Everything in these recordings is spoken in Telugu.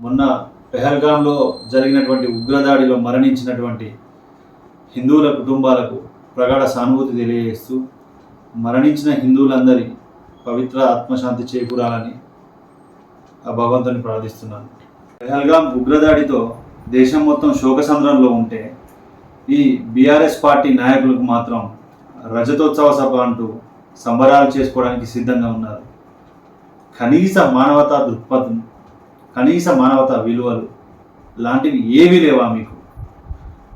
మొన్న పెహల్గాంలో జరిగినటువంటి ఉగ్రదాడిలో మరణించినటువంటి హిందువుల కుటుంబాలకు ప్రగాఢ సానుభూతి తెలియజేస్తూ మరణించిన హిందువులందరి పవిత్ర ఆత్మశాంతి చేకూరాలని ఆ భగవంతుని ప్రార్థిస్తున్నాను. పెహల్గాం ఉగ్రదాడితో దేశం మొత్తం శోకసంద్రంలో ఉంటే ఈ బీఆర్ఎస్ పార్టీ నాయకులకు మాత్రం రజతోత్సవ సభ అంటూ సంబరాలు చేసుకోవడానికి సిద్ధంగా ఉన్నారు. కనీస మానవతా దృక్పథం, కనీస మానవతా విలువలు లాంటివి ఏవీ లేవా మీకు?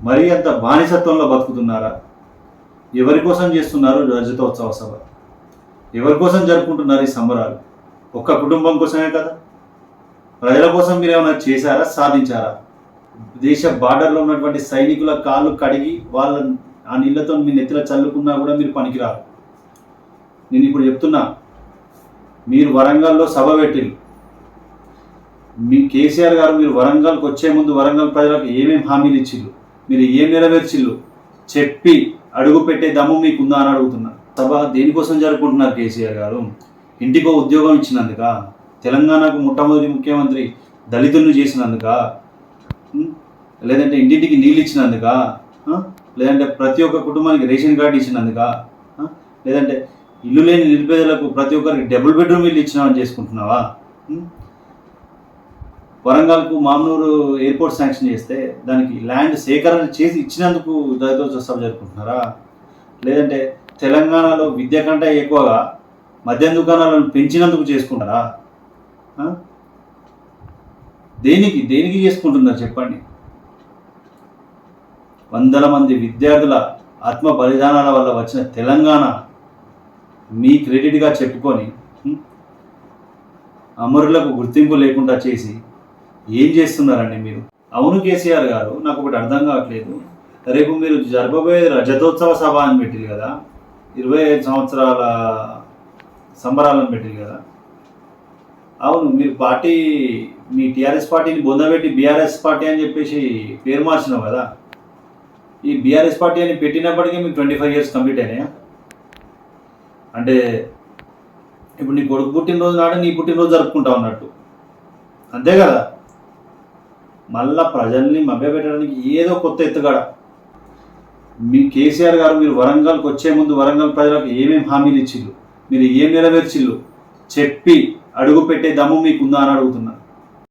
మరీ అంత బానిసత్వంలో బతుకుతున్నారా? ఎవరి కోసం చేస్తున్నారు రజతోత్సవ సభ? ఎవరి కోసం జరుపుకుంటున్నారు ఈ సంబరాలు? ఒక్క కుటుంబం కోసమే కదా. ప్రజల కోసం మీరు ఏమైనా చేశారా, సాధించారా? దేశ బార్డర్లో ఉన్నటువంటి సైనికుల కాళ్ళు కడిగి వాళ్ళ ఆ నీళ్లతో మీ నెత్తిలో చల్లుకున్నా కూడా మీరు పనికిరారు. నేను ఇప్పుడు చెప్తున్నా, మీరు వరంగల్లో సభ పెట్టిల్లు. మీ కేసీఆర్ గారు మీరు వరంగల్కి వచ్చే ముందు వరంగల్ ప్రజలకు ఏమేమి హామీలు ఇచ్చిళ్ళు, మీరు ఏం నెరవేర్చిళ్ళు చెప్పి అడుగు పెట్టే దమ్ము మీకుందా అని అడుగుతున్నా. సభ దేనికోసం జరుపుకుంటున్నారు కేసీఆర్ గారు? ఇంటికో ఉద్యోగం ఇచ్చినందుక? తెలంగాణకు మొట్టమొదటి ముఖ్యమంత్రి దళితులను చేసినందుక? లేదంటే ఇంటింటికి నీళ్ళు ఇచ్చినందుక? లేదంటే ప్రతి ఒక్క కుటుంబానికి రేషన్ కార్డు ఇచ్చినందుక? లేదంటే ఇల్లు లేని నిరుపేదలకు ప్రతి ఒక్కరికి డబుల్ బెడ్రూమ్ ఇల్లు ఇచ్చినామని చేసుకుంటున్నావా? వరంగల్కు మామూలు ఎయిర్పోర్ట్ శాంక్షన్ చేస్తే దానికి ల్యాండ్ సేకరణ చేసి ఇచ్చినందుకు దళితోత్సవ సభ జరుపుకుంటున్నారా? లేదంటే తెలంగాణలో విద్య కంటే ఎక్కువగా మద్యం దుకాణాలను పెంచినందుకు చేసుకుంటారా? దేనికి దేనికి చేసుకుంటున్నారు చెప్పండి? వందల మంది విద్యార్థుల ఆత్మ బలిదానాల వల్ల వచ్చిన తెలంగాణ మీ క్రెడిట్గా చెప్పుకొని అమరులకు గుర్తింపు లేకుండా చేసి ఏం చేస్తున్నారండి మీరు? అవును కేసీఆర్ గారు, నాకు ఒకటి అర్థం కావట్లేదు. రేపు మీరు జరపబోయే రజతోత్సవ సభ అని పెట్టింది కదా, 25 సంవత్సరాల సంబరాలను పెట్టింది కదా. అవును, మీరు పార్టీ మీ టీఆర్ఎస్ పార్టీని బొందబెట్టి బీఆర్ఎస్ పార్టీ అని చెప్పేసి పేరు మార్చినావు కదా. ఈ బీఆర్ఎస్ పార్టీ అని పెట్టినప్పటికీ మీకు 25 years కంప్లీట్ అయినాయా? అంటే ఇప్పుడు నీ కొడుకు పుట్టినరోజు నాడు నీ పుట్టినరోజు జరుపుకుంటావు అన్నట్టు, అంతే కదా. మళ్ళా ప్రజల్ని మభ్యపెట్టడానికి ఏదో కొత్త ఎత్తుగడ. మీ కేసీఆర్ గారు మీరు వరంగల్కి వచ్చే ముందు వరంగల్ ప్రజలకు ఏమేమి హామీలు ఇచ్చిళ్ళు, మీరు ఏం నెరవేర్చిళ్ళు చెప్పి అడుగు పెట్టే దమ్ము మీకుందా అని అడుగుతున్నా.